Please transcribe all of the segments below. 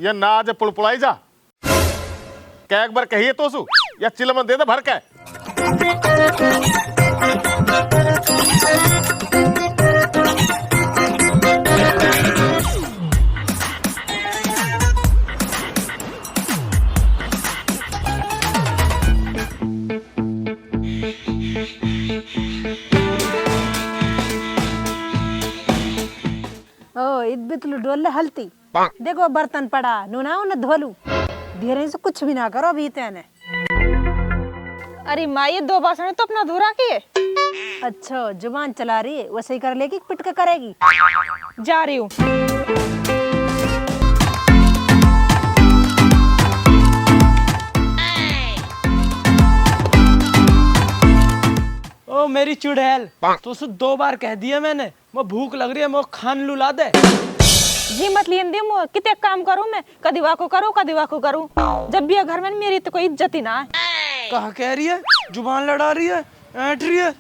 या ना आज पुड़पुड़ाई जा क्या एक बार कहिए तो सु या चिल में दे दे भर के। बितलू डोले हलती देखो बर्तन पड़ा नूना उन्हें धोलू धीरे से कुछ भी ना करो अभी तेने। अरे माँ ये 2 बासण तो अपना धोरा किए। अच्छा जुबान चला रही है वैसे ही कर लेगी पिट के करेगी। जा रही हूँ। ओ मेरी चुड़ैल तो उसे 2 बार कह दिया मैंने मैं भूख लग रही है मैं खान लुला दे। जी मत लियन दे मो कितने काम करूं मैं कदी वाको करूं जब भी घर में मेरी तो कोई इज्जत ही ना है। कहा कह रही है जुबान लड़ा रही है ऐंठ रही है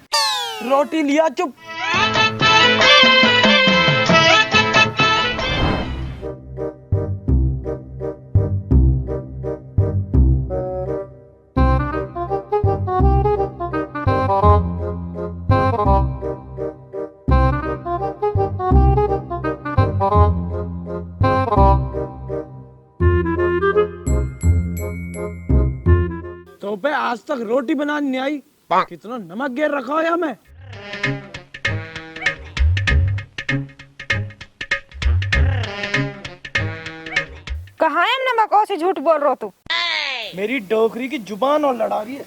रोटी लिया चुप। तो पे आज तक रोटी बनानी नहीं आई कितना नमक गिर रखा है हमें। कहाँ है नमक और से झूठ बोल रहा तू। मेरी डोकरी की जुबान और लड़ा रही है।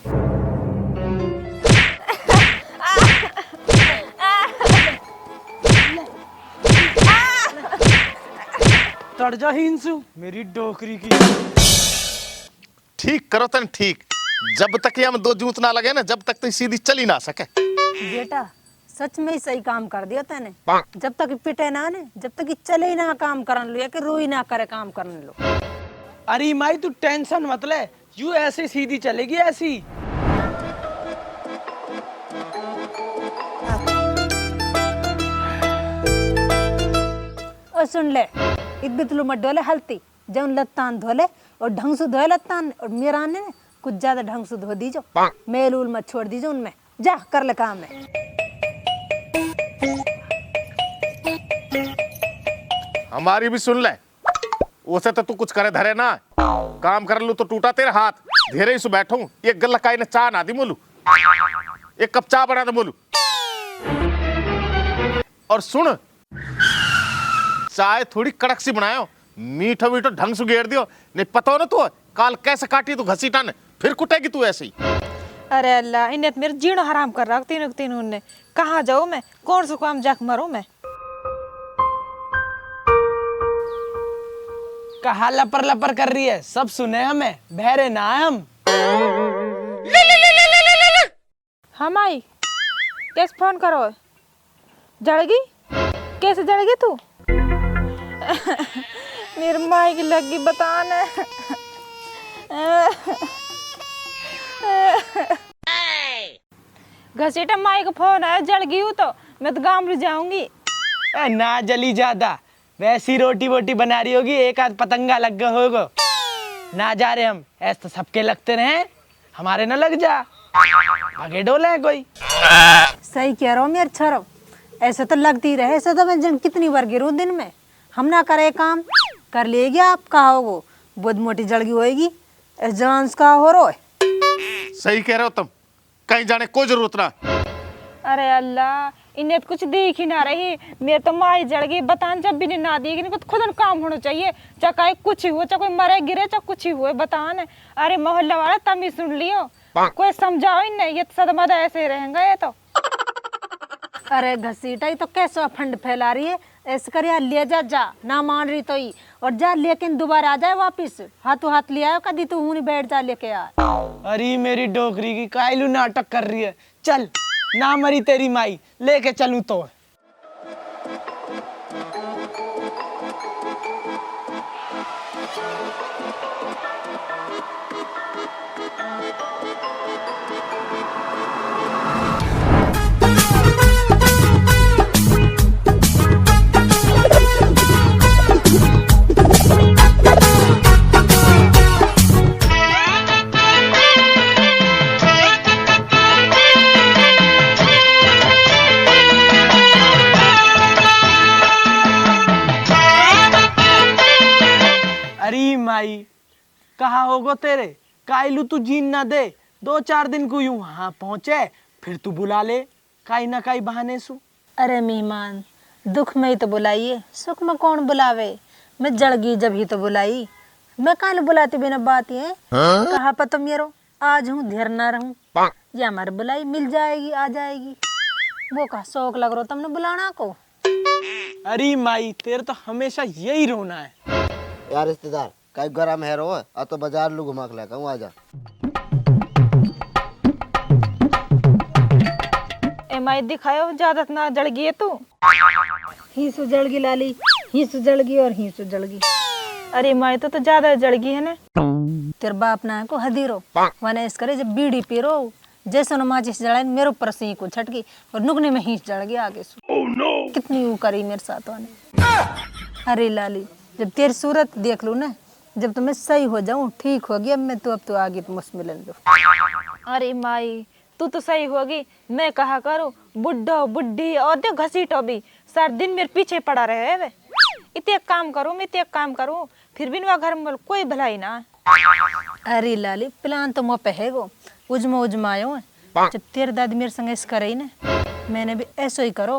तड़ जा हिंसू मेरी डोकरी की। ठीक करो तन ठीक जब तक ये हम 2 जूत ना लगे ना जब तक तो सीधी चली ना सके। बेटा सच में ही सही काम कर दिया तेने जब तक पिटे ना ने जब तक चले ही ना काम करन लो या कि रोई ना करे काम करन लो। अरे माई तू टेंशन मत ले यू ऐसे सीधी चलेगी ऐसी। और सुन ले बितलू मत डोले हलती जब लत्तान धोले और ढंग से धोए लत्तान और मेरा ने कुछ ज्यादा ढंग से धो दीजो मेल उल मत छोड़ दीजो उनमें जा कर ले काम है। हमारी भी सुन ले उसे तो तू कुछ करे धरे ना काम कर लू तो टूटा तेरा हाथ धीरे ही से बैठू एक गल्ला काई ने चाह ना दी मोलू एक कप चाय बना दे मोलू। और सुन चाय थोड़ी कड़क सी बनायो मीठो मीठो ढंग से गेर दियो नहीं पता हो ना तू काल कैसे काटी तू घसीटा ने फिर कुटेगी तू ऐसे ही। अरे अल्लाह इन्हें तो मेरे जीण हराम कर रहा तीनों ने कहाँ जाऊँ मैं कौन सा काम जाक मरूं मैं। कहा लपर लपर कर रही है सब सुने हमें बहरे ना हम। हम आई कैसे फोन करो जड़गी कैसे जड़गी तू। मेरी माई की लगी बताने। घसीटा माई का फोन है जल गई हूँ तो मैं तो गांव में जाऊंगी। ना जली ज्यादा वैसी रोटी वोटी बना रही होगी एक आध पतंगा लग गया होगा ना जा रहे हम ऐसे तो सबके लगते रहे हमारे ना लग जा आगे डोले है कोई। सही कह रहा हूँ मेरे छरो ऐसे तो लगती रहे ऐसे तो मैं कितनी बार गिरूँ दिन में हम ना करे काम कर लेगी आप कहा हो बहुत मोटी जड़गी होएगी इस जवान का हो रो। सही कह रहे हो तुम कहीं जाने कोई जरूरत ना। अरे अल्लाह इन्हें तो कुछ देख ही ना रही मेरे तो माई जड़ गई बतान जब भी ना देगी इनको तो खुद काम होना चाहिए चाहे कुछ ही हो चाहे कोई मरे गिरे चाहे कुछ ही हुए बतान। अरे मोहल्ला वाला तम ही सुन लियो कोई समझाओ ही नहीं ये तो सदमदा ऐसे रहेगा ये तो। अरे घसीटा ही तो कैसे फंड फैला रही है ऐसे कर ले जा ना मान रही तो ही और जा लेकिन दोबारा आ जाए वापिस हाथों हाथ ले आयो कदी तू नहीं बैठ जा लेके यार। अरे मेरी डोकरी की कायलू नाटक कर रही है चल ना मरी तेरी माई लेके चलूं तो। अरे माई कहा होगो तेरे काइलू तू जीन ना दे 2-4 दिन को यूं वहां पहुंचे फिर तू बुला ले काई ना काई बहाने सु। अरे मेहमान दुख में ही तो बुलाइए, सुख में कौन बुलावे। मैं जड़ गई जब ही तो बुलाई, मैं काल बुलाती बिना बात है। कहा पता मेरो आज हूँ धेर ना रहूं, या हमारे बुलाई मिल जाएगी आ जाएगी। वो कहा शौक लग रहा तुमने बुलाना को। अरे माई तेरे तो हमेशा यही रोना है। यार रिश्तेदार कई गरम है रो आ तो बाजार लू घुमा के लेकर आजा। माई दिखायो ज्यादा ना जड़ गई है तू। ही सुजड़ गई लाली, ही सुजड़ गई और ही सुजड़ गई। अरे माई तो ज्यादा जड़ गई है ना। तेरे बाप ना को हदीरो वने इस करे जब बीड़ी पीरो जैसे न माचिस जड़ाई मेरे ऊपर से ही को छटकी और नुकने में ही जड़ गया आगे से। कितनी वो करी मेरे साथ वाने। अरे लाली जब तेरी सूरत देख लूं ना, जब तो मैं सही हो जाऊं ठीक होगी, अब तो आगे तो मुझ मिलन दो। अरे माई तू तो सही होगी, मैं कहा करूँ बुढ़ो बुढ़ी और दे घसीटो भी सारा दिन मेरे पीछे पड़ा रहे वे। इतने काम करूँ मैं इतने काम करूँ फिर भी ना घर में कोई भलाई ना। अरे लाली प्लान तो मुँह पे है गो उजमायो है। जब तेरे दादी मेरे संग ऐसे करे ना, मैंने भी ऐसो ही करो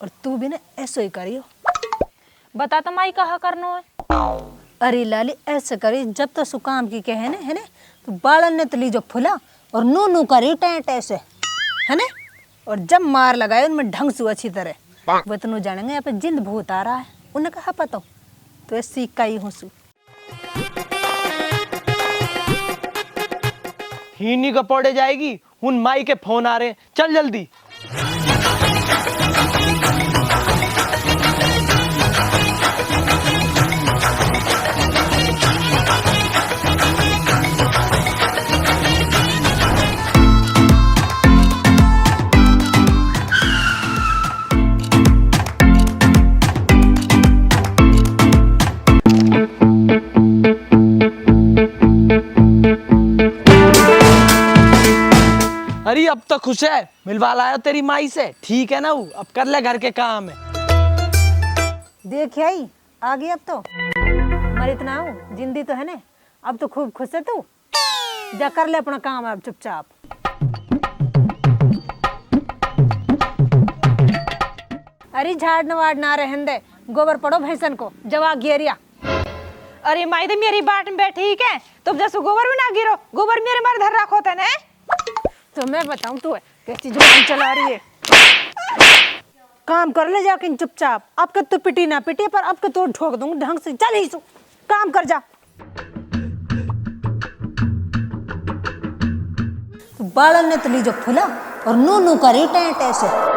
और तू भी ना ऐसो ही करियो। बता तो माई कहा करनो है। अरे लाली ऐसे करी जब तो सुकाम की कहे ने है ना, तो बालन ने तो ली जो फुला और नू नू करी टेंट ऐसे है ना, और जब मार लगाए उनमें ढंग से अच्छी तरह वो तो जानेंगे यहाँ पे जिंद भूत आ रहा है। उन्हें कहा पता तो ऐसे सीख का ही हूँ सु। हीनी को पौड़े जाएगी उन माई के फोन आ रहे हैं, चल जल्दी। अरे अब तो खुश है मिलवा लाया तेरी माई से, ठीक है ना वो अब कर ले घर के काम है। देख आई आ गई अब तो मर इतना हूँ जिंदी तो है ना, अब तो खूब खुश है तू। जा कर ले अपना काम अब चुपचाप। अरे झाड़ नवाड़ ना रहन दे, गोबर पड़ो भैंसन को जवा घेरिया। अरे माई तो मेरी बाट में बैठी ठीक है, तुम जैसे गोबर भी ना गिरो, गोबर मेरे मार धर रखो था ना। तो मैं बताऊं तू कैसी जुबान चला रही है। काम कर ले जाके चुपचाप। अब के तो पिटी ना पिटी पर अब के तो ठोक दूंगा ढंग से। चल ही सु काम कर जा। तो बालन ने तो ली जो फुला और नू नू करी टेंट ऐसे।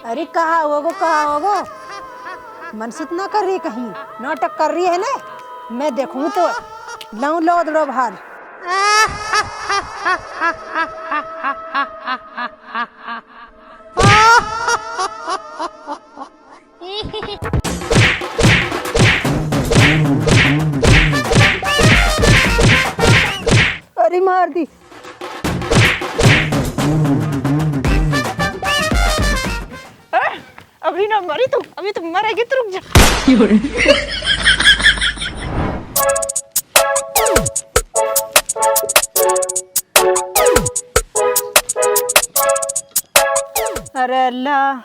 अरे कहा होगो मनसित ना कर रही कहीं नाटक कर रही है ना, मैं देखूं तो लाऊं लो दड़ो भार। अरे मार दी। अभी ना मरी तू, अभी तो मरेगी तो रुक जा। अरे अल्लाह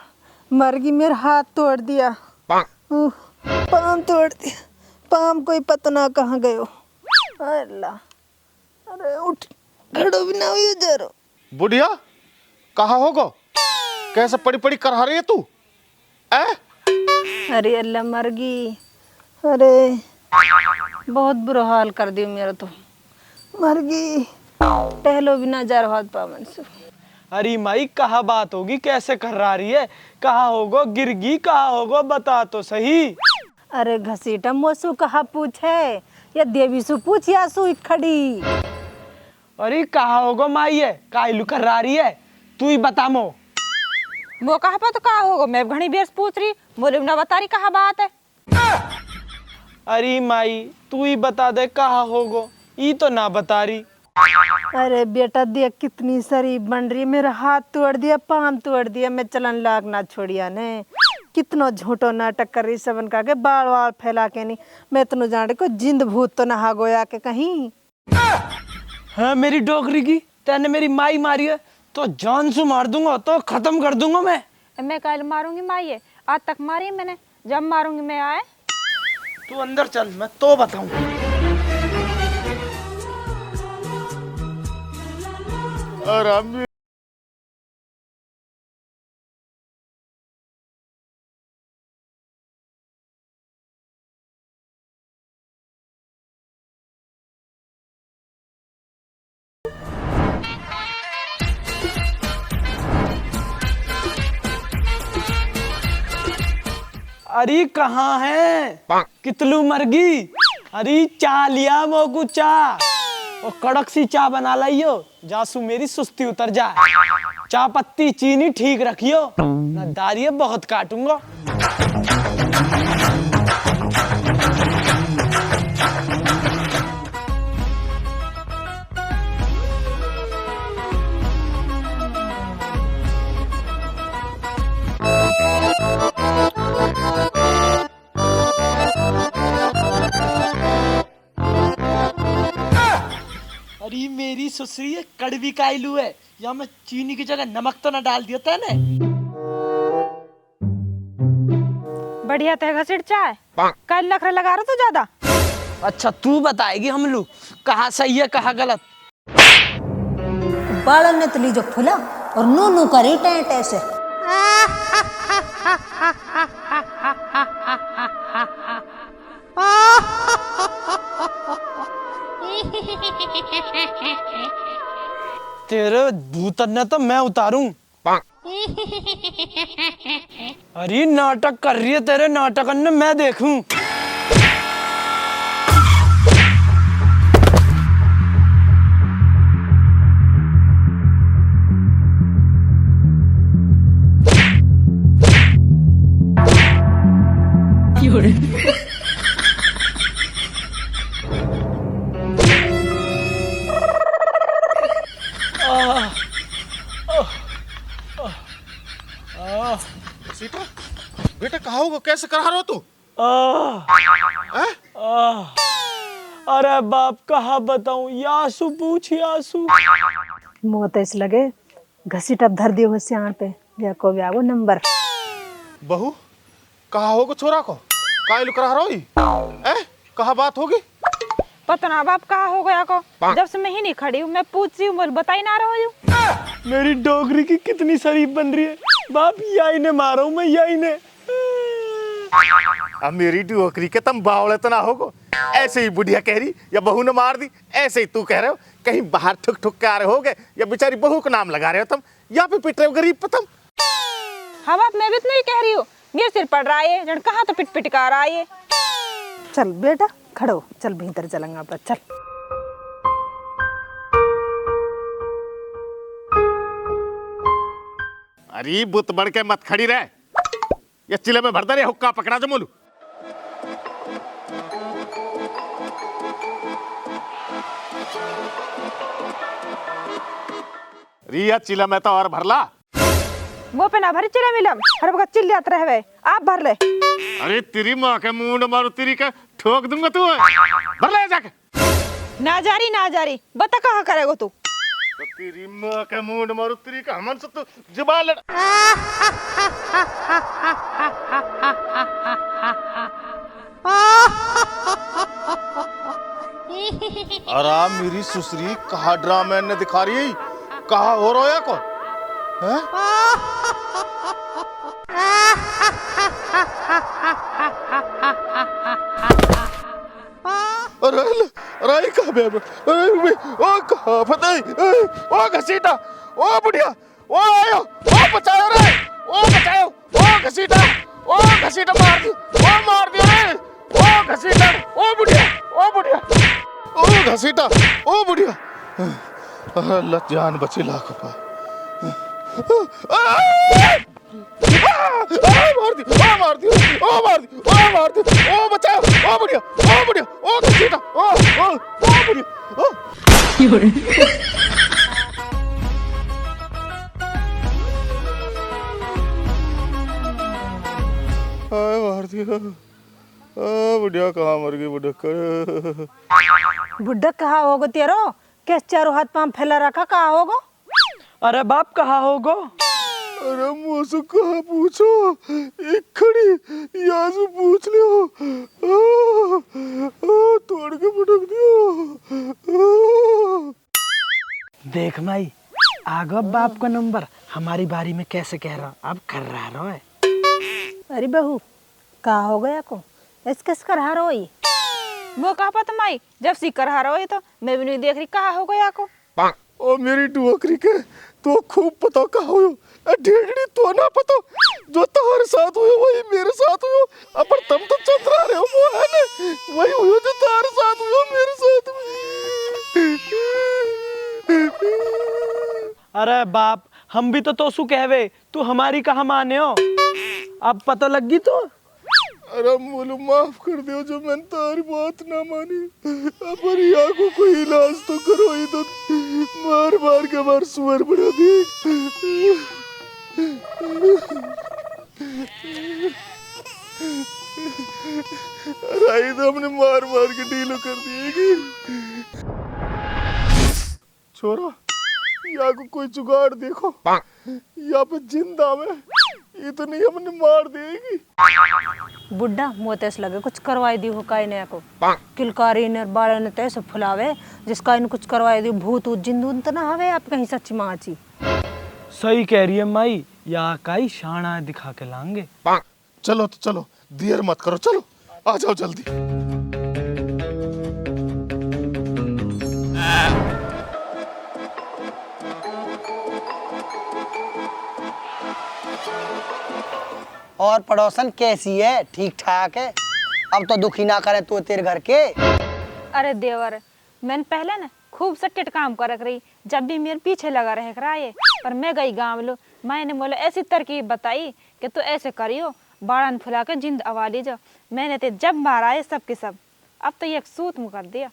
मर गई, मेरा हाथ तोड़ दिया, पाम तोड़ दिया, पाम कोई पता ना कहाँ गयो। अल्लाह अरे उठ खड़ो भी ना हुई जरो। बुढ़िया कहाँ होगो, कैसे पड़ी पड़ी कर रही है तू? अरे अल्लाह मर गई। अरे बहुत बुरा हाल कर दियो मेरा तो, मर गई टहलो भी ना जा रहा पावन से। अरे माई कहा बात होगी कैसे कर रही है, कहा होगो गिरगी कहा होगो बता तो सही। अरे घसीटा मोसू कहा पूछे या देवी सु पूछ या सु खड़ी। अरे कहा होगो माई है काइलू कर रही है तू ही बता मो। वो कहा पा तो कहा होगा, मैं घनी बेस पूछ रही बोले ना बता रही कहा बात है। अरे माई तू ही बता दे कहाँ होगो, ई तो ना बता रही। अरे बेटा देख कितनी शरीफ बन रही है, मेरा हाथ तोड़ दिया, पाम तोड़ दिया, मैं चलन लाग ना छोड़िया ने। कितनो झूठो नाटक कर रही सबन का के बाल वाल फैला के नहीं। मैं इतनो जाने को जिंद भूत तो नहा गोया के कहीं। हाँ मेरी डोकरी की तेने मेरी माई मारी है तो जान से मार दूंगा, तो खत्म कर दूंगा मैं कल मारूंगी माई, आज तक मारी मैंने, जब मारूंगी मैं आए। तू अंदर चल, मैं तो बताऊं। अरे अरे कहाँ है कितलू मरगी? अरे चा लिया मोकू चा, और कड़क सी चा बना लाइयो, जासू मेरी सुस्ती उतर जाए। चा पत्ती चीनी ठीक रखियो, ना दारिये बहुत काटूंगा। अरे मेरी सुसरी है कड़वी कायलू है, या मैं चीनी की जगह नमक तो ना डाल दिया था ने। बढ़िया तय घसीट चाय, कल नखरा लगा रहा तो ज्यादा। अच्छा तू बताएगी हम लोग कहाँ सही है कहाँ गलत। बालन ने तली जो फुला और नू नू करी टेंट ऐसे। तेरे भूतन ने तो मैं उतारूं। अरे नाटक कर रही है, तेरे नाटक ने मैं देखूं। सीता बेटा कहाँ हो, कैसे करा रहा हो तू? अरे बाप कहाँ बताऊं, यासू पूछ यासू। मोत इस लगे घसीट अब धर दियो सियाण पे, या को ब्यागो नंबर। बहू कहाँ होगो छोरा को, काहे लुक रहा रोई? कहाँ बात होगी? पता ना बाप कहाँ हो गया को, जब से मैं ही नहीं खड़ी हूँ, मैं पूछ रही हूँ, बता ही ना रहा हूँ। मेरी डोगरी की कितनी शरीफ बन रही है बाप, यही ने मारा हूँ मैं, यही ने। अब मेरी डोकरी के तुम बावले तो ना होगो, ऐसे ही बुढ़िया कह रही या बहू ने मार दी, ऐसे ही तू कह रहे हो। कहीं बाहर ठुक ठुक के आ रहे होगे या बेचारी बहू का नाम लगा रहे हो तुम, या फिर पिट रहे हो गरीब पे तुम। हाँ बाप मैं भी इतना ही कह रही हूँ, मेरे सिर पड़ रहा है जन, कहाँ तो पिट पिट कर रहा है। चल बेटा खड़ो, चल भीतर चलेंगे अपन, चल। अरे बुत बढ़ के मत खड़ी रहे, ये चिले में भरदा रे हुक्का पकड़ा जो मोलू। रिया चिला में तो और भरला, वो पे ना भरी चिल्ला मिलम, हर वक्त चिल्लाते रहे, आप भर ले। अरे तेरी माँ के मुंड मारू, तेरी का ठोक दूंगा तू, भर ले जाके। ना जारी बता कहाँ करेगो तू? तो तेरी माँ के मुंड मारू, तेरी का हमन से तू जुबान लड़। अरे मेरी सुसरी कहा ड्रामा ने दिखा रही है, कहा हो रोया को है? अरे कहा बे, अरे ओ कहा पता है, ओ घसीटा, ओ बुढ़िया, ओ आयो, ओ बचाओ रे, ओ बचाओ, ओ घसीटा मार दियो रे, ओ घसीटा, ओ बुढ़िया, ओ घसीटा, ओ बुढ़िया। अल्लाह जान बचे लाख रुपए। मार दी, ओ मार दी, ओ मार दी, ओ मार दी, ओ बचाओ, ओ बढ़िया, ओ बढ़िया, ओ घसीटा, ओ बढ़िया, ओ हाय मार दिया, बढ़िया कहाँ मर गई बुढ़क। बुड्ढा कहाँ होगो तेरो? कैसे चारों हाथ पांव फैला रखा, कहाँ होगो? अरे बाप कहाँ होगो? अरे मुँह से कहाँ पूछो, एक खड़ी यहाँ से पूछ लियो, तोड़ के पटक दियो। देख माई, आगो बाप का नंबर हमारी बारी में कैसे कह रहा, अब कर रहा है। अरे बहू, कहाँ हो गया को? ऐस किस कर हारो ही? वो कहा पता माई, जब सी कर हारो है तो मैं भी नहीं देख रही कहा हो गया को। ओ मेरी डुआकरी के तो खूब पता कहाँ हो, ढेड़ी तो ना पता, जो तुम्हारे साथ हुए वही मेरे साथ हुए, अपन तुम तो चंद्रा रहे हो वो है ना, वही हुए जो तुम्हारे साथ हुए मेरे साथ हुए। अरे बाप, हम भी तो तोसू कहवे, तू हमारी कहाँ माने हो? अब पता लग गई तो? अरे मोलू माफ कर दो जो मैंने तुम्हारी बात ना मानी, अपन यहाँ को कोई इलाज तो करो, ही तो मार मार के मार सुअर बना दी। अरे तो हमने मार मार के डीलो कर दिए। छोरा यहाँ को कोई जुगाड़ देखो, यहाँ पे जिंदा में ये तो नहीं हमने मार देगी। बुड्ढा मोतेस लगे कुछ करवाई दी हो काई ने को, किलकारी ने बाड़े ने तैसे फुलावे जिसका इन कुछ करवाई दी, भूत जिंदून तो ना हवे आप कहीं सच्ची माची। सही कह रही है माई, या काई शाना दिखा के लाएंगे। चलो तो चलो, देर मत करो, चलो आ जाओ जल्दी। और पड़ोसन कैसी है? ठीक ठाक है? अब तो दुखी ना करे तू तेरे घर के। अरे देवर, मैंने पहले ना खूब सट्टेट काम कर रही, जब भी मेरे पीछे लगा रहे कराए, पर मैं गई गाँव लो, मैंने बोला ऐसी तरकीब बताई कि तू ऐसे करियो, बाड़न फुला के जिंद अवा लीजो। मैंने तो जब मारा है सब के सब, अब तो ये सूत मुँह कर दिया।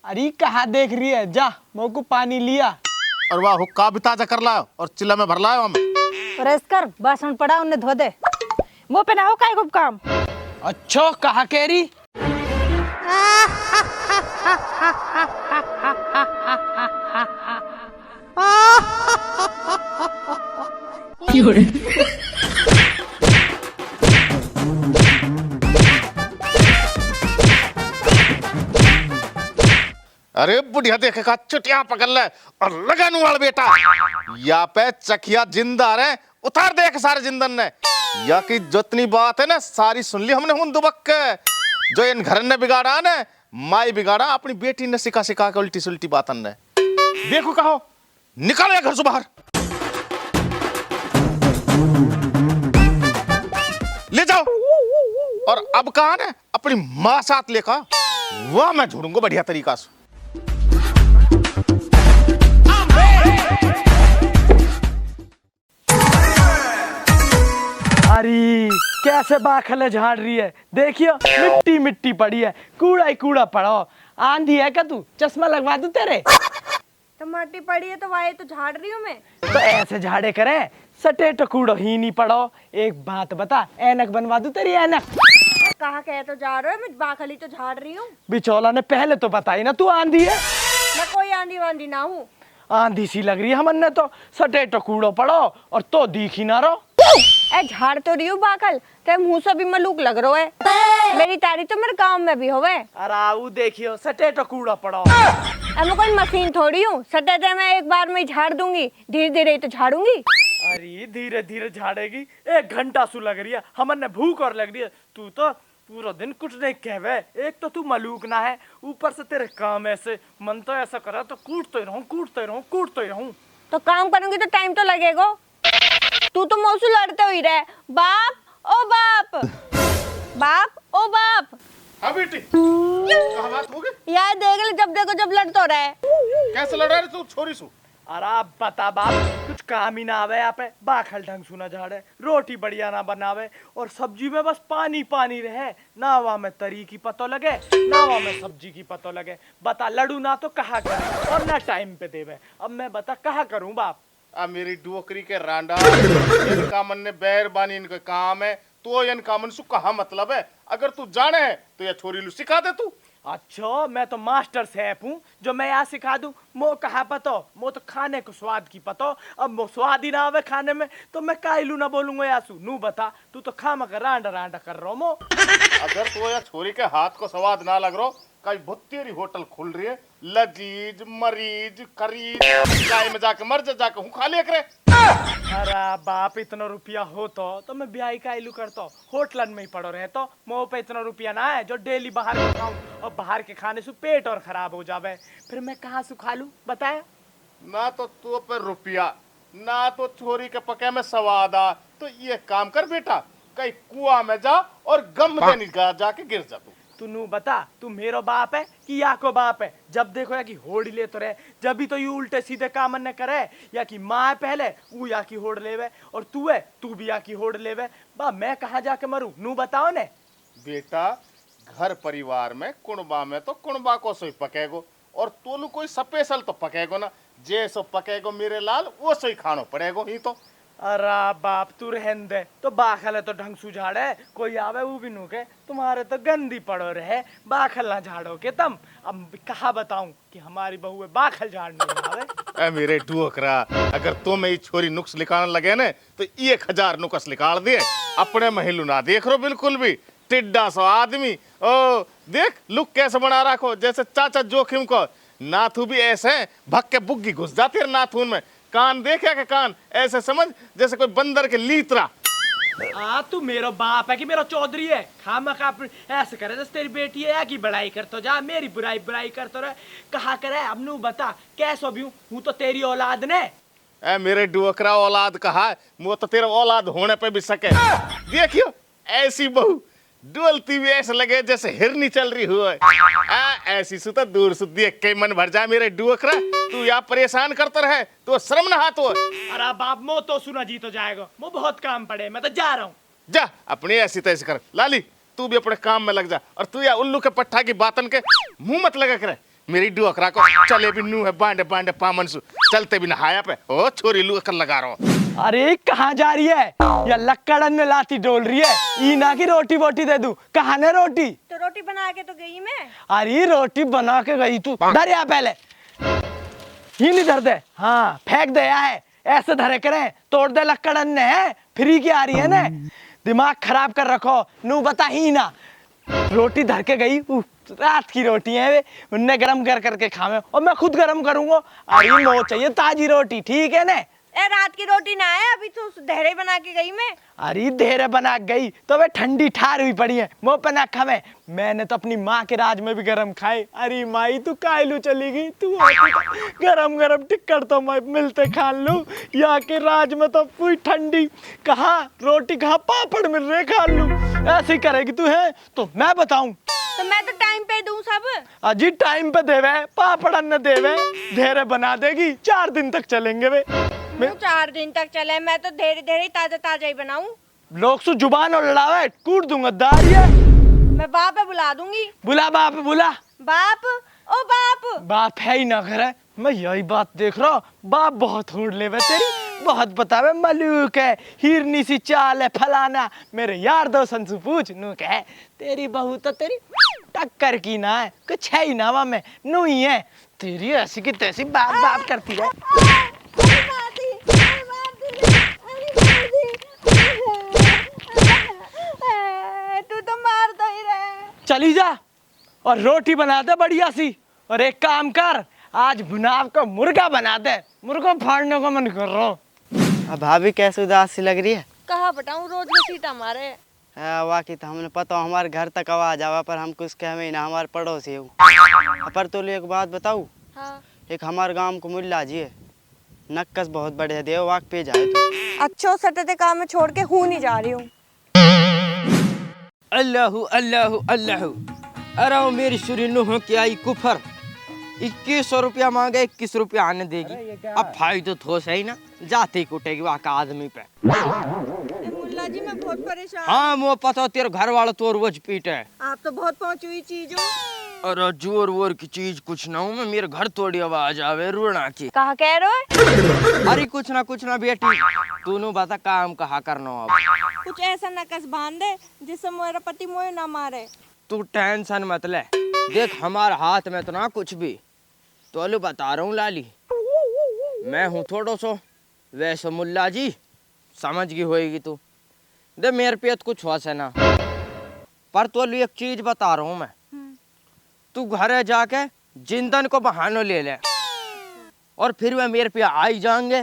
अरे कहाँ देख रही है, जा मोह को पानी लिया। और वाह हुक्का भी ताजा कर लाओ और चिल्ला में भर लाओ हमें। और ऐस कर बासन पड़ा उन्हें धो दे। मुँह पे ना हो काय खूब काम। अच्छा कहाँ कह रही? अरे बुढ़िया देखेगा चुटिया पकड़ ले और लगानू वाला बेटा, या पे चकिया जिंदा रे, उतार देख सारे जिंदन ने, या की जितनी बात है ना सारी सुन ली हमने हुन दुबक के, जो इन घर ने बिगाड़ा ने, माई बिगाड़ा अपनी बेटी ने सिखा सिखा के उल्टी सुल्टी बातन ने। देखो कहो निकालो घर से बाहर, ले जाओ, और अब कहा ना अपनी माँ साथ लेकर वह मैं ढूंढूंगा बढ़िया तरीका से। अरे कैसे बाखले झाड़ रही है, देखियो मिट्टी मिट्टी पड़ी है, कूड़ा ही कूड़ा पड़ा हो। आंधी है क्या तू? चश्मा लगवा दूं तेरे? तो माटी पड़ी है तो वाये तो झाड़ रही हूँ मैं। तो ऐसे झाड़े करे, सटे तो कूड़ा ही नहीं पड़ो। एक बात बता, ऐनक बनवा दूं तेरी ऐनक? कहा कह तो जा रहे हो, मैं बाखली तो झाड़ रही हूँ। बिचौला ने पहले तो बताई ना तू आंधी है। मैं कोई आंधी वांधी ना हूँ। आंधी सी लग रही है हमने तो, सटे तो कूड़ो पड़ो और तो दिख ही ना रहो। ए झाड़ तो रही हूँ बाकल, ते मुंह से भी मलूक लग रहा है। मेरी तारीफ तो मेरे काम में भी होवे। अरे देखियो सटे तो कूड़ा पड़ो। मैं कोई मशीन थोड़ी हूँ, सटे ते मैं एक बार में ही झाड़ दूंगी, धीरे धीरे तो झाड़ूंगी। अरे धीरे धीरे झाड़ेगी, 1 घंटा सु लग रही है, हमने भूख और लग रही है। तू तो पूरा दिन कुछ नहीं कहवे, एक तो तू मलूक ना है, ऊपर से तेरे काम ऐसे, मन तो ऐसा करा तो कूटते रहूं कूटते रहूं कूटते रहूं। तो काम करूंगी तो टाइम तो लगेगा। तू तो मुझसे लड़ते हुई रहे। बाप ओ बाप, बाप ओ बाप। हाँ बेटी, कहाँ बात हो गई? यार देख ले, जब देखो जब लड़ते रहे। कैसे लड़ रहा है तू छोरी सु? अरे आप बता बाप, कुछ काम ही ना आवे यहाँ पे, बाखल ढंग सुना झाड़े, रोटी बढ़िया ना बनावे और सब्जी में बस पानी पानी रहे, ना वहाँ में तरी की पतो लगे ना वहाँ में सब्जी की पतो लगे। बता लड़ू ना तो कहा करे और ना टाइम पे देवे। अब मैं बता कहा करूँ बाप? आ मेरी डोकरी के रांडा, इनका मन ने बैर बानी इनका काम है, तो इनका मन सु कहा मतलब है? अगर तू जाने है तो ये छोरी लू सिखा दे तू। अच्छा मैं तो मास्टर शेफ हूँ जो मैं यहाँ सिखा दूँ। मो कहा पतो, मो तो खाने को स्वाद की पतो। अब मो स्वाद ही ना आवे खाने में तो मैं काइलू ना बोलूंगा यासू। नू बता, तू तो खा मकर रांडा रांडा कर रहा मो। अगर तो यह छोरी के हाथ को स्वाद ना लग रहा, कई बहुत तेरी होटल खुल रही है, लजीज मरीज करीज, चाय में जाके मर जाके हूँ खा लिया करे। अरे बाप, इतना रुपया हो तो मैं ब्याह का इलू करता, होटलन में ही पड़ो रहे तो मोह पे इतना रुपया ना है जो डेली बाहर का खाऊं और बाहर के खाने से पेट और खराब हो जावे। फिर मैं कहाँ से खा लूं बताया? ना तो तू पे रुपया ना तो छोरी के पके में स्वाद आ, तो ये काम कर बेटा, कहीं कुआं में जा और गम में निगाह जाके गिर जा तू। नू बता, तू मेरो बाप है कि या को बाप है? जब देखो या कि होड़ ले तो रहे, जब भी तो यू उल्टे सीधे काम न करे, या कि माँ है पहले वो या की होड़ लेवे और तू है तू भी या की होड़ लेवे। बा मैं कहाँ जाके मरूं? नू बताओ ने। बेटा घर परिवार में कुणबा में तो कुणबा को सोई पकेगो और तोलू कोई स्पेशल तो पकेगो ना, जैसो पकेगो मेरे लाल वो सोई खानो पड़ेगो ही तो। अरे बाप तू रहन दे, तो बाखल है तो ढंग सु झाड़े, कोई आवे वो भी नू के तुम्हारे तो गंदी पड़ो रहे, बाखल ना झाड़ो के तम। अब कहा बताऊं कि हमारी बहू है बाखल झाड़ने में आवे। ए मेरे डुओकरा, अगर तो में छोरी नुक्स निकालने लगे ने तो 1000 नुक्स निकाल दिए। अपने महिलू ना देख रो बिल्कुल भी, टिड्डा सो आदमी। ओ देख लुक कैसे बना रखो, जैसे चाचा जोखिम को। नाथू भी ऐसे भक्के के बुग्गी घुस जाती है नाथून में। कान देखे के कान ऐसे समझ जैसे कोई बंदर के लीतरा। तू मेरो बाप है कि मेरा चौधरी है? खामा का ऐसे करे जैसे तेरी बेटी है या की बड़ाई कर तो जा, मेरी बुराई बुराई कर तो रहे। कहा करे अब नू बता कैसो भी हूँ तो तेरी औलाद ने। ए मेरे डुओकरा औलाद कहा, वो तो तेरा औलाद होने पे भी सके। देखियो ऐसी बहू डोलती भी ऐसे लगे जैसे हिरनी चल रही हो। ऐसी सुता दूर से देख के मन भर जाए मेरे डुओकरा। तू यहाँ परेशान करता रहे तो शर्म ना हाथ हो। अरे बाप मो तो सुना जी तो जाएगा, मो बहुत काम पड़े, मैं तो जा रहा हूँ। जा अपनी ऐसी तैसी कर। लाली तू भी अपने काम में लग जा और तू या उल्लू के पट्टा की बातन के मुंह मत लगा करे। मेरी डुओकरा को चले भी नू है बांडे बांडे पामनसु, चलते भी नहाया पे। ओ छोरी लू कर लगा रहा हूँ। अरे कहाँ जा रही है? या लक्कड़न में लाती डोल रही है? ई ना की रोटी वोटी दे दूं? कहाँ ने रोटी? तो रोटी बना के तो गई मैं। अरे रोटी बना के गई तू? धर या पहले ही नहीं धर दे। हाँ फेंक दे है, ऐसे धरे करें तोड़ दे लक्कड़न ने। है फ्री की आ रही है ने, दिमाग खराब कर रखो। नू बता ही ना, रोटी धर के गई रात की रोटी है वे, उनने गरम कर करके खावे और मैं खुद गरम करूंगा। अरे नो चाहिए ताजी रोटी, ठीक है ने? ए रात की रोटी ना है, अभी तो धैर्य बना के गई मैं। अरे धैर्य बना गई तो वे ठंडी ठार हुई पड़ी है, मुंह पे ना खावे। मैंने तो अपनी माँ के राज में भी गरम खाए। अरे माई तू कायलू चली गई, तू गरम गरम टिक्कर तो मैं मिलते खा लूं। यहाँ के राज में तो पूरी ठंडी, कहाँ रोटी कहाँ पापड़ मिल रहे खा लूं। ऐसी करेगी तू है तो मैं बताऊं? तो मैं तो टाइम पे दूं सब। अजी टाइम पे देवे, पापड़ न देवे, धैर्य बना देगी। 4 दिन तक चलेंगे वे। 4 दिन तक चले, मैं तो धीरे धीरे ताजा ताजा ही बनाऊं। लोग सु जुबान और लड़ावे कूट दूंगा दारिया। मैं बाप है बुला दूंगी। बुला बाप बुला। बाप ओ बाप। बाप है ही ना घर है, मैं यही बात देख रहा हूँ। बाप बहुत होड़ लेवे तेरी, बहुत बतावे मलूक है, हिरनी सी चाल है फलाना। मेरे यार दोस्तन से पूछ नू कहे तेरी बहू तो तेरी टक्कर की ना है, कुछ है ही ना वहाँ में, नू ही है। तेरी ऐसी की तैसी बाप बाप करती है। तू तो मारता ही रहे। चली जा और रोटी बना दे बढ़िया सी, और एक काम कर आज भुनाव को मुर्गा बना दे, मुर्गा फाड़ने को मन कर रहा हूँ। अब भाभी कैसे उदास सी लग रही है? कहाँ बताऊँ, रोज में सीटा मारे। वाकई तो हमने पता हमारे घर तक आवाज आवा, पर हम कुछ कह में ना, हमारे पड़ोसी हूँ। पर तो एक बात बताऊँ, हाँ। एक हमारे गांव को मुल्ला जी है, नक्कस बहुत बड़े देव वाक पे जाए तो। अच्छो सटते काम में छोड़ के हूँ नहीं जा रही हूँ। अल्लाह अल्लाह अल्लाह। अरे वो मेरी सुरीनु हो क्या आई कुफर, 2100 रुपया मांगे, 21 रुपया आने देगी। अब फायदा तो सही ना, जाते ही कुटेगी वहाँ का आदमी पे। मुल्ला जी मैं बहुत परेशान। हाँ मुझे पता, तेरे घर वाला तो रोज पीटे है। आप तो बहुत पहुंची हुई चीज हो। अरे जोर वोर की चीज कुछ ना हूँ मैं, मेरे घर थोड़ी आवाज आवे रोना की। कहा कह रहे हो? अरे कुछ ना बेटी, तूने बता काम कहा करना अब। कुछ ऐसा नकस बांध दे जिससे मेरा पति मुझे ना मारे। तू टेंशन मत ले, देख हमारे हाथ में तो ना कुछ भी। तो लो बता रहा हूँ लाली, मैं हूँ थोड़ा सो वैसे मुल्ला जी, समझ गई होएगी तू। दे मेरे पे तो कुछ वैसे ना, पर तो एक चीज बता रहा हूँ मैं, तू घर जाके जिंदन को बहानो ले ले, और फिर वह मेरे पे आ ही जाएंगे।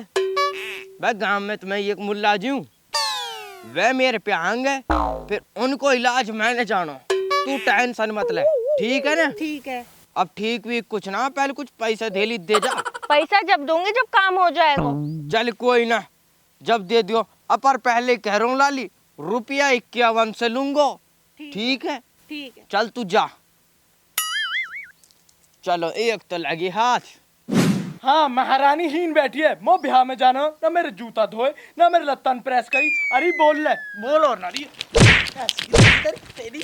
वह गांव में तो मैं एक मुल्ला जी हूँ, वह मेरे पे आएंगे, फिर उनको इलाज मैंने जानो। तू टेंशन मत ले, ठीक है ना? ठीक है। अब ठीक भी कुछ ना, पहले कुछ पैसा दे जा। पैसा जब दूंगी जब काम हो जाएगा। चल कोई ना, जब दे दियो। अब पर पहले कह रहा हूँ लाली, रुपया 51 से लूंगो, ठीक है? ठीक है। चल तू जा। चलो एक तो लगी हाथ। हाँ महारानी हीन बैठी है, मो ब्याह में जाना ना, मेरे जूता धोए ना मेरे लत्तन प्रेस करी। अरे बोल ले, बोलो नारी। तेरी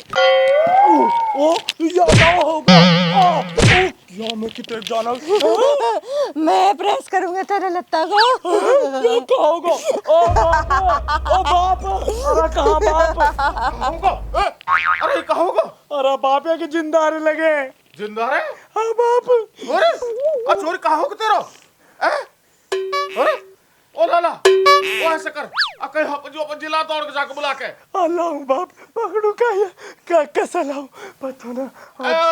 ओ या क्या होगा? क्या मैं कितने जाना? मैं प्रेस करूंगा तेरे लत्ता को। क्या कहोगे? ओ बाप, अरे कहाँ बाप? अरे कहूँगा अरे बाप है कि जिंदा आने लगे। जिंदा है? हाँ बाप। अरे चोरी कहाँ हो तेरा? अरे ओ लाला, ओ ऐसे कर, कहीं हप जो अपन जिला दौड़ के जाके बुला के। अल्लाह बाप, पकड़ू क्या कैसा लाऊं पता ना।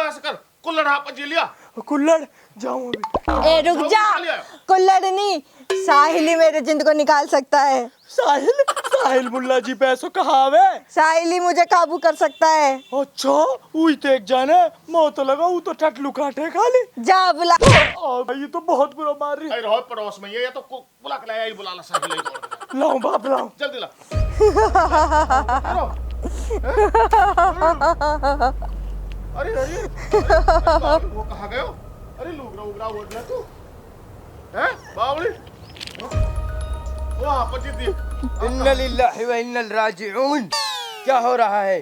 ऐसे कर, कुल्लड़ हप जी लिया। कुल्लड़ जाऊं अभी। ए रुक जा, कुल्लड़ नहीं, साहिल ही मेरे जिंद को निकाल सकता है। साहिल? साहिल मुल्ला जी पैसों कहाँ आवे? साहिल ही मुझे काबू कर सकता है। अच्छा उई तो एक जाने, मो तो लगा वो तो टटलू काटे खाली। जा बुला। ये तो बहुत बुरा मार रही। अरे रहो पड़ोस में, ये तो बुला के लाया, ही बुला ला साहिल ही दौड़ के। लाऊं बाप लाऊं। जल्दी ला। अरे अरे वो कहाँ गए हो? अरे लुगरा उड़ ले तू, हैं बावली? वो आप जी दी। इन्ना लिल्लाहि व इन्ना राजिऊन। क्या हो रहा है?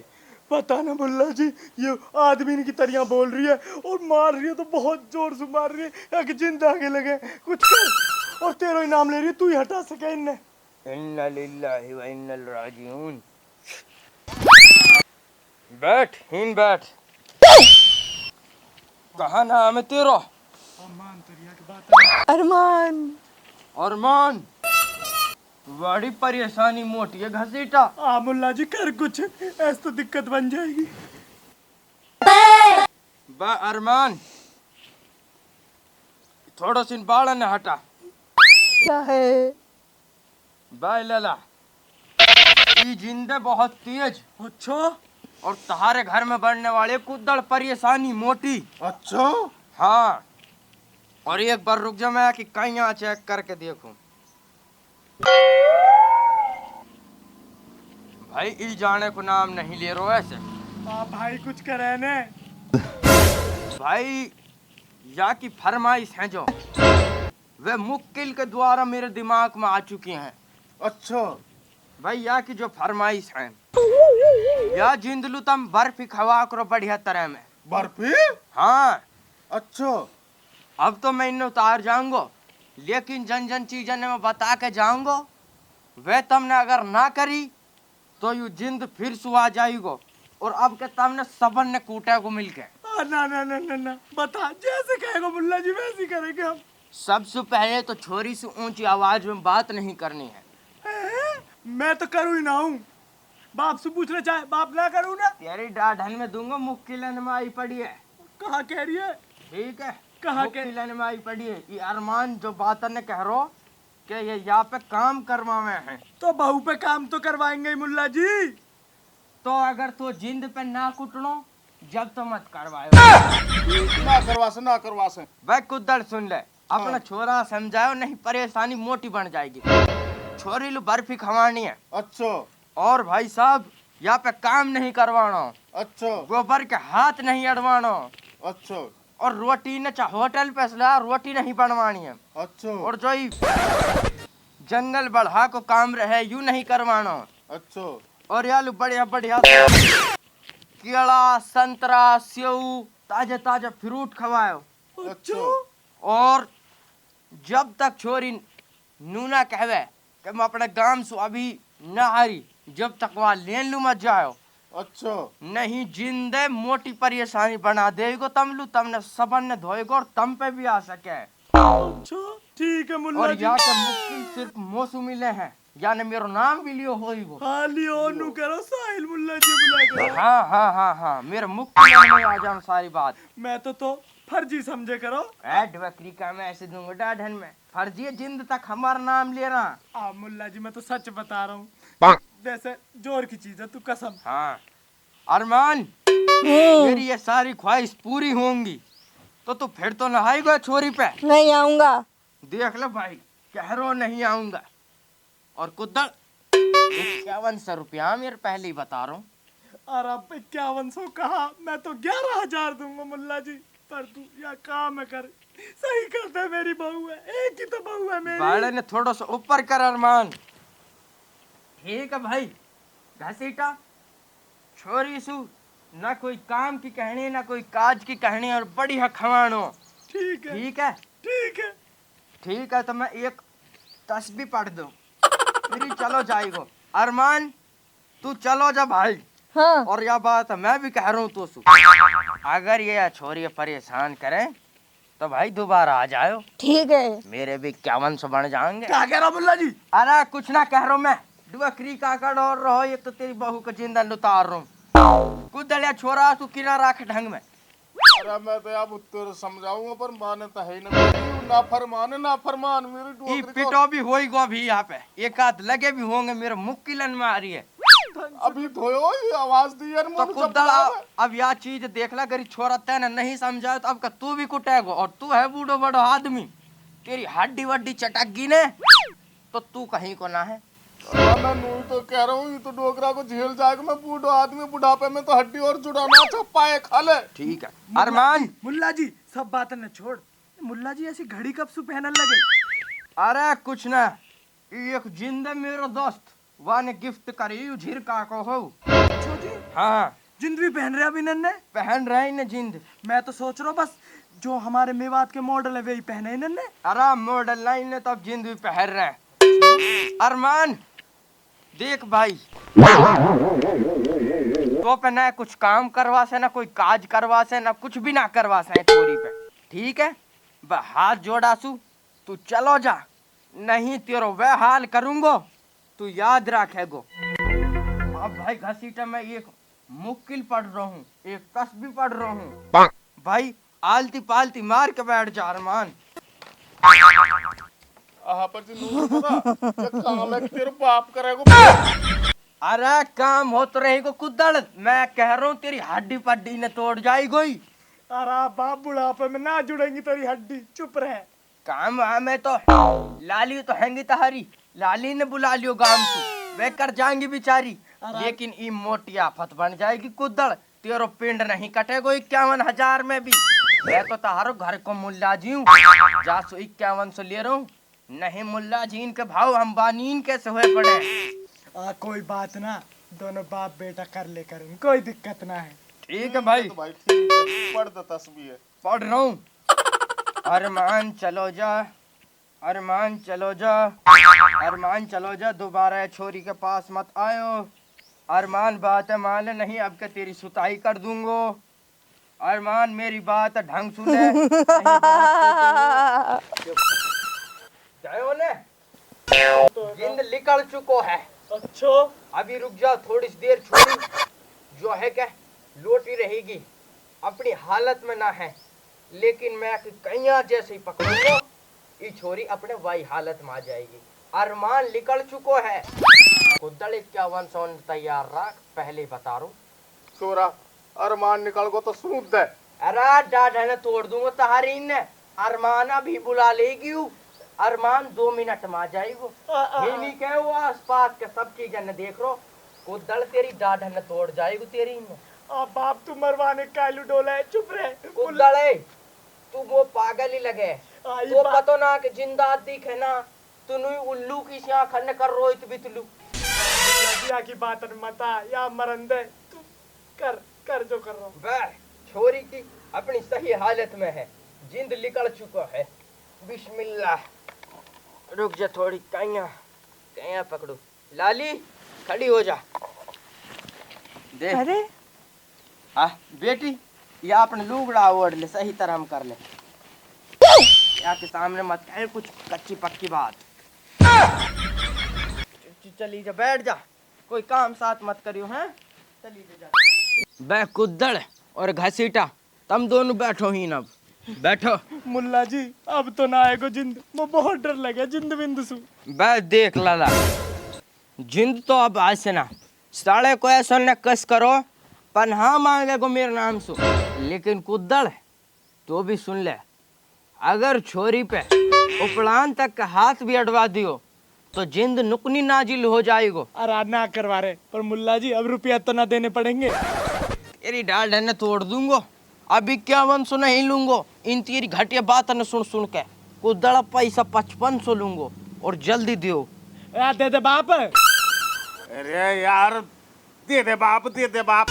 पता ना मुल्ला जी, ये आदमी की तरह बोल रही है और मार रही है तो बहुत जोर से मार रही है कि जिंदा आगे लगे कुछ कर। और तेरा ही नाम ले रही है, तू ही हटा सके इन्हें। इन्ना लिल्लाहि व इन्ना राजिऊन। बैठ हीन बैठ। कहाँ नाम है तेरा? अरमान। अरमान, बड़ी परेशानी मोटी है घसीटा। मुल्ला जी कर कुछ, ऐसा तो दिक्कत बन जाएगी। बा अरमान, थोड़ा सिन बाड़ा न हटा। क्या है? बा लला, ये जिंदे बहुत तेज। अच्छा, और तुम्हारे घर में बढ़ने वाले कुदड़ परेशानी मोटी। अच्छा हाँ, और एक बार रुक जा, मैं कि कहीं यहाँ चेक करके देखूं। भाई ई जाने को नाम नहीं ले रहा ऐसे। भाई कुछ करे ने। भाई या की फरमाइश है जो वे मुक्किल के द्वारा मेरे दिमाग में आ चुकी हैं। अच्छा भाई या की जो फरमाइश है, या जिंदलू तम बर्फी खवा करो बढ़िया तरह में। बर्फी? हाँ। अच्छा अब तो मैं इन्हें उतार जाऊंगा, लेकिन जन जन चीजन में बता के जाऊंगा, वे तुमने अगर ना करी तो यू जिंद फिर सुहा जाएगो। और अब के तुमने सबन ने कूटे को मिलके। ना ना ना ना ना, बता जैसे कहेगा मुल्ला जी वैसे करेंगे हम। सबसे पहले तो छोरी से ऊंची आवाज में बात नहीं करनी है। मैं तो करूँ ही ना हूँ, बाप से पूछना चाहे बाप ना करूँ ना। तेरी डाढ़न में दूंगा, मुक्किलन में आई पड़ी है। कहाँ कह रही है? ठीक है, कहाँ के? मुक्किलन में आई पड़ी है। ये अरमान जो बात ने कह रो कि ये यहाँ पे काम करवावे हैं। तो बहू पे काम तो करवाएंगे ही मुल्ला जी। तो अगर तो जिंद पे ना कुटनो जब तो मत करवाओ। ना करवा से। भाई कुदड़ सुन ले, अपना छोरा समझाओ, नहीं परेशानी मोटी बन जाएगी। छोरी लो बर्फी खवानी है अच्छा और भाई साहब यहाँ पे काम नहीं करवाना, अच्छा गोबर के हाथ नहीं अड़वाना अच्छा और रोटी न होटल पे सला रोटी नहीं बनवानी है अच्छा और जो ही जंगल बढ़ा को काम रहे यूं नहीं करवाना अच्छा और यार बढ़िया बढ़िया केला संतरा सेव ताजे ताजे फ्रूट खवाओ अच्छा और जब तक छोरी नूना कहवे कि मैं अपने गांव से अभी न हारी जब तक वहाँ लेन लू मत जाओ अच्छा नहीं जिंदे मोटी परेशानी बना देगो तम लू तमने सबन ने धोएगो और तम पे भी आ सके अच्छा ठीक है मुल्ला और जी यहाँ के मुक्किल सिर्फ मौसू मिले हैं यानी मेरो नाम भी लियो होइगो हाँ लियो नु करो साहिल मुल्ला जी बुला करो हाँ मेरे मुक्किल में आ जाओ सारी बात मैं तो फर्जी समझे करो ऐड बकरी का मैं ऐसे दूंगा डाढ़न में फर्जी जिंद तक हमारा नाम ले रहा आ मुल्ला जी मैं तो सच बता रहा हूँ वैसे जोर की चीज है तू कसम हाँ अरमान मेरी ये सारी ख्वाहिश पूरी होंगी तो तू फिर तो नहाएगा छोरी पे नहीं आऊंगा। देख लो भाई कह रो नहीं आऊंगा और कुद्दड़ 5100 रुपया मेरे पहले ही बता रहा हूँ। अरे 5100 कहा मैं तो 11,000 दूंगा मुल्ला जी पर तू या काम है कर सही कर दे मेरी बहू है एक ही तो बहू है मेरी बाड़े ने थोड़ा सा ऊपर कर अरमान ठीक है भाई घसीटा छोरी सु ना कोई काम की कहनी ना कोई काज की कहनी और बढ़िया खवानो ठीक है ठीक है ठीक है ठीक है तो मैं एक तस्बीह पढ़ दूं फिर ही चलो जाएगो अरमान तू चलो जा भाई हाँ और यह बात मैं भी कह रहा हूँ तो सु अगर ये छोरी परेशान करे तो भाई दोबारा आ जाओ ठीक है। मेरे भी 5100 बन जाएंगे क्या कह रहा मुल्ला जी अरे कुछ ना कह रहा हूँ मैं डुबकरी काकड़ और रहो एक तो तेरी बहू का जिंदा उतार रहा हूँ कुछ दलिया छोरा तू किना रख ढंग में अरे मैं तो अब तेरे समझाऊंगा पर माने तो है ना फरमान मेरी ई डोकरी को पिटो भी होएगा भी यहाँ पे एक आध लगे भी होंगे मेरे मुक्किलन में आ रही है अभी धोयो ये आवाज दी यार तो कुदड़ा अब यह चीज देख ला गरी छोरा तैने नहीं समझा तो अब का तू भी कुटेगो और तू है बूढ़ो बड़ो आदमी तेरी हड्डी वड्डी चटक ने तो तू कहीं को ना है मैं नू तो कह रहा हूँ ये तो डोकरा को झेल जाएगा मैं बूढ़ो आदमी बुढ़ापे में तो हड्डी और जुड़ाना छपाए खा ले ठीक है अरमान मुल्ला जी सब बातें न छोड़ मुल्ला जी ऐसी घड़ी कब से पहनने लगे अरे कुछ ना एक जिंदा मेरा दोस्त वाने गिफ्ट करी झिरका को हो हाँ जिंद भी पहन रहे अभी नन्ने पहन रहे न जिंद मैं तो सोच रहा हूँ बस जो हमारे मेवात के मॉडल है वही पहने नन्ने अरे मॉडल लाइन ने तो अब जिंद भी पहन रहे अरमान देख भाई तो पे ना कुछ काम करवा से ना कोई काज करवा से ना कुछ भी ना करवा से चोरी पे ठीक है हाथ जोड़ा सू तू चलो जा नहीं तेरो वह हाल करूंगो तू याद रखेगो अब भाई घसीटा मैं एक मुक्किल पढ़ रहा हूँ एक तस्बीह पढ़ रहा हूँ भाई आलती पालती मार के बैठ जा अरमान पर जी नू पता ये काम है कि तेरे बाप करेगा अरे काम हो तो रहेगो कुदड़ मैं कह रहा हूँ तेरी हड्डी पड्डी ने तोड़ जाएगी कोई अरे बाप बुढ़ापे में ना जुड़ेंगी तेरी हड्डी चुप रहे काम हमें तो लाली तो हैंगी तहारी लाली ने बुला लियो गांव से वे कर जाएंगी बेचारी लेकिन ई मोटी आफत बन जाएगी कुदड़ तेरो पिंड नहीं कटेगो 51,000 में भी मैं तो तारो घर को मुल्ला जी हूँ जा सो 5100 ले रहा हूँ नहीं मुल्ला जी इनके भाव हम बानीन कैसे हुए पड़े कोई बात ना दोनों बाप बेटा कर ले कर कोई दिक्कत ना है ठीक है भाई तो भाई ठीक है पढ़ दे तस्बीह पढ़ रहा हूँ अरमान चलो जा अरमान चलो जा अरमान चलो जा दोबारा छोरी के पास मत आयो अरमान बात है मान ले नहीं अब के तेरी सुताई कर दूंगो अरमान मेरी बात ढंग सुने जाओ ने जिंद निकल चुको है अच्छा अभी रुक जा थोड़ी सी देर छोड़ी जो है क्या लोटी रहेगी अपनी हालत में ना है लेकिन मैं कैया जैसे ही पकड़ूंगा ये छोरी अपने वही हालत में आ जाएगी अरमान निकल चुको है कुदड़ 5100 तैयार रख पहले ही बता रू छोरा अरमान निकल गो तो सूद दे अरे डाढ़ ने तोड़ दूंगा तहारी ने अरमान अभी बुला लेगी अरमान 2 मिनट में आ जाएगो। ये नहीं कहे वो आसपास के सब चीजें न देख रो, कुदल तेरी डाढ़ न तोड़ जाएगी तेरी में। बाप तू मरवाने कालू डोला है, चुप रहे। कुदल है तू वो पागल ही लगे, तो पतो ना कि जिंदा दिखे ना तू नुई उल्लू की सिया खन कर रोइत बितलू। या की बात मता या मरंदे, तू कर जो कर रहा हूँ। वह छोरी की अपनी सही हालत में है, जिंद निकल चुका है। बिस्मिल्लाह, रुक जा थोड़ी, कहीं पकड़ू। लाली खड़ी हो जा। देख अरे बेटी, या अपने लुगड़ा ओढ़ ले, सही तरह हम कर ले। या के सामने मत कहे कुछ कच्ची पक्की बात। चली जा, बैठ जा, कोई काम साथ मत करियो हैं। चली जा। बै कुद्दड़ और घसीटा तुम दोनों बैठो ही न, बैठो। मुल्ला जी अब तो ना आएगो जिंद, वो बहुत डर लगे जिंद बिंद सु। बै देख लाला, जिंद तो अब आज से ना साढ़े को ऐसा न कस करो, पन्हा मांगे को मेरे नाम सु। लेकिन कुद्दड़ तो भी सुन ले, अगर छोरी पे उपलान तक का हाथ भी अडवा दियो तो जिंद नुकनी नाजिल हो जाएगो। अरे ना करवा रहे, पर मुल्ला जी अब रुपया तो ना देने पड़ेंगे। तेरी डाल न तोड़ दूंगो, अभी 51 नहीं लूंगो। इन तेरी घटिया बात न सुन सुन के कुद्दड़ पैसा 5500 लूंगो, और जल्दी दियो। दे दे बाप। अरे यार दे दे बाप, दे दे बाप।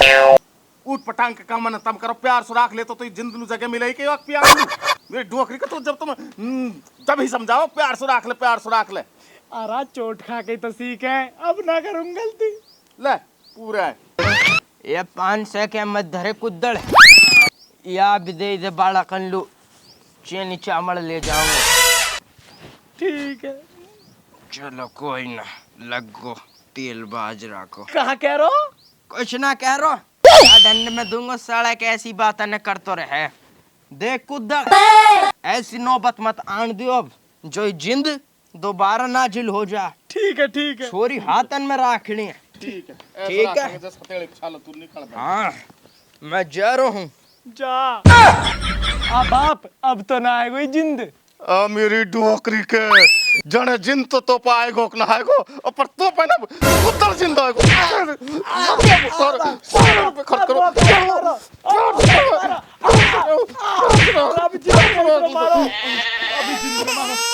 ऊट पटांग के काम न तम करो, प्यार सुराख ले तो जिंद नु जगह मिले के वक्त प्यार मेरी डोकरी का तो जब तुम तब ही समझाओ, प्यार सुराख ले, प्यार सुराख ले। अरे चोट खा के तो सीख है, अब ना करूँ गलती। ले पूरा है। ये 500 के मत धरे कुद्दड़, या भी दे दे बाड़ा कल्लू, चेनी चावल ले जाऊंगा। ठीक है। चलो कोई ना, लगो तेल बाजरा को। कहा कह रहा हो? कुछ ना कह रो, दंड में दूंगा साला के ऐसी बात न करतो रहे। देख कुद्दड़, ऐसी नौबत मत आन दियो अब, जो जिंद दोबारा नाजिल हो जा। ठीक है ठीक है। छोरी हाथन में राखनी है। ठीक है, ठीक है। जैसे हथेली के छाल तू निकल दे। हाँ मैं जा रहा हूँ। जा। बाप अब तो ना आएगो जिंद। मेरी डोकरी के जने जिन तो पाएगो कि ना आएगो, पर तो पे ना कुत्तर जिंदा आएगो। सारा पे खर्च करो। अभी जिंद मारो।